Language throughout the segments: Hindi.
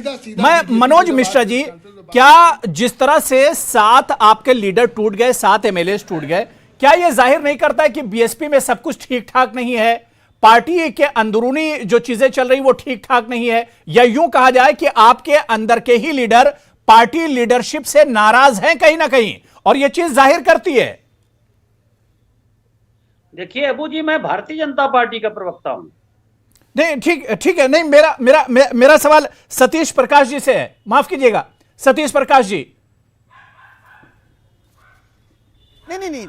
मैं मनोज मिश्रा जी, क्या जिस तरह से 7 आपके लीडर टूट गए, 7 एमएलए टूट गए, क्या यह जाहिर नहीं करता है कि बीएसपी में सब कुछ ठीक ठाक नहीं है? पार्टी के अंदरूनी जो चीजें चल रही वो ठीक ठाक नहीं है, या यूं कहा जाए कि आपके अंदर के ही लीडर पार्टी लीडरशिप से नाराज हैं कहीं ना कहीं, और यह चीज जाहिर करती है? देखिए अबू जी, मैं भारतीय जनता पार्टी का प्रवक्ता हूं। नहीं, ठीक है। नहीं, मेरा सवाल सतीश प्रकाश जी से है, माफ कीजिएगा सतीश प्रकाश जी। नहीं,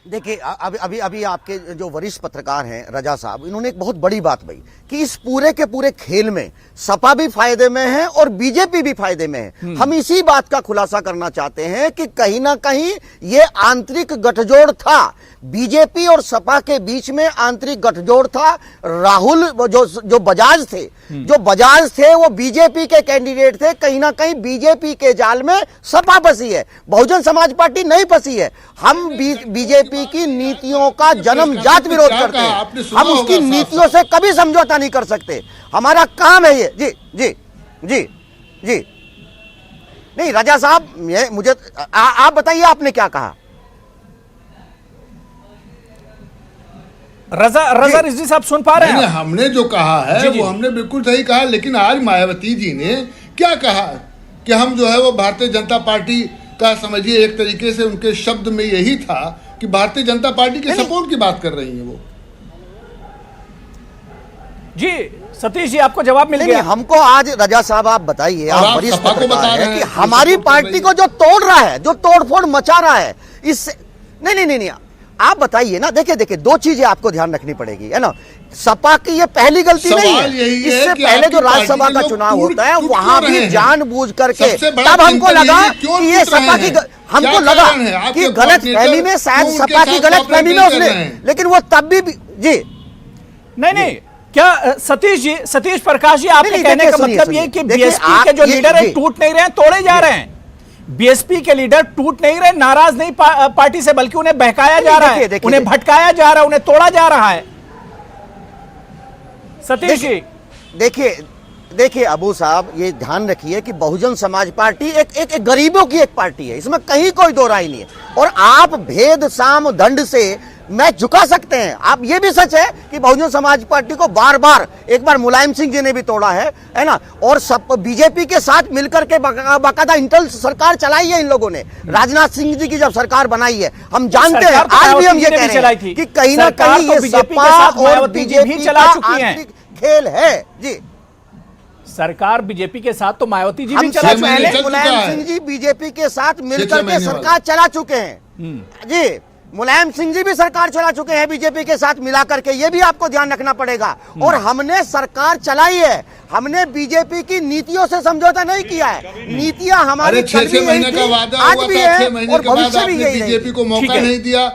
देखिए अभी आपके जो वरिष्ठ पत्रकार हैं रजा साहब, इन्होंने एक बहुत बड़ी बात कही कि इस पूरे के पूरे खेल में सपा भी फायदे में है और बीजेपी भी फायदे में है। हम इसी बात का खुलासा करना चाहते हैं कि कहीं ना कहीं ये आंतरिक गठजोड़ था, बीजेपी और सपा के बीच में आंतरिक गठजोड़ था। राहुल जो बजाज थे वो बीजेपी के कैंडिडेट थे। कहीं ना कहीं बीजेपी के जाल में सपा फंसी है, बहुजन समाज पार्टी नहीं फंसी है। हम बीजेपी की नीतियों का जन्मजात विरोध करते हैं, हम उसकी नीतियों से कभी समझौता नहीं कर सकते। हमारा काम है ये। जी नहीं राजा साहब, मुझे आप बताइए आपने क्या कहा? रजा रिजवी साहब सुन पा रहे हैं? हमने जो कहा है वो हमने बिल्कुल सही कहा, लेकिन आज मायावती जी ने क्या कहा कि हम जो है वो भारतीय जनता पार्टी का, समझिए एक तरीके से उनके शब्द में यही था कि भारतीय जनता पार्टी के सपोर्ट की बात कर रही है वो। जी सतीश जी, आपको जवाब मिल गया। हमको आज रजा साहब आप बताइए, आप वरिष्ठ पत्रकार हैं, कि हमारी पार्टी को जो तोड़ रहा है, जो तोड़फोड़ मचा रहा है, इससे नहीं आप बताइए ना। देखिए दो चीजें आपको ध्यान रखनी पड़ेगी, है ना। सपा की ये पहली गलती नहीं है। इससे पहले जो राज्यसभा का चुनाव होता है वहां भी जानबूझ करके तब हमको लगा कि ये सपा की, हमको लगा कि गलत फहमी में, शायद सपा की गलत फहमी में उसने, लेकिन वो तब भी जी नहीं क्या सतीश प्रकाश जी, आपके कहने का मतलब ये कि बीएसपी के जो लीडर है टूट नहीं रहे, तोड़े जा रहे हैं। बीएसपी के लीडर टूट नहीं रहे, नाराज नहीं पार्टी से, बल्कि उन्हें बहकाया जा रहा है, उन्हें भटकाया जा रहा है, उन्हें तोड़ा जा रहा है। सतीश जी देखिए अबू साहब, ये ध्यान रखिए कि बहुजन समाज पार्टी एक गरीबों की एक पार्टी है, इसमें कहीं कोई दो राय नहीं है। और आप भेद साम दंड से मैच झुका सकते हैं। आप ये भी सच है कि बहुजन समाज पार्टी को बार एक बार मुलायम सिंह जी ने भी तोड़ा है ना। और सब बीजेपी के साथ मिलकर के बाकायदा इंटेल सरकार चलाई है इन लोगों ने। राजनाथ सिंह जी की जब सरकार बनाई है, हम जानते हैं, आज भी हम ये कह रहे हैं कि कहीं ना कहीं ये सपा और बीजेपी का आंतरिक खेल है। जी सरकार बीजेपी के साथ तो मायावती जी भी चला चुके हैं, मुलायम सिंह जी बीजेपी के साथ मिलकर के सरकार चला चुके हैं। जी मुलायम सिंह जी भी सरकार चला चुके हैं बीजेपी के साथ मिलाकर के, ये भी आपको ध्यान रखना पड़ेगा। और हमने सरकार चलाई है, हमने बीजेपी की नीतियों से समझौता नहीं किया है। नीतियां हमारी 6 महीने का वादा आज भी है और भविष्य भी यही, बीजेपी को मौका नहीं दिया।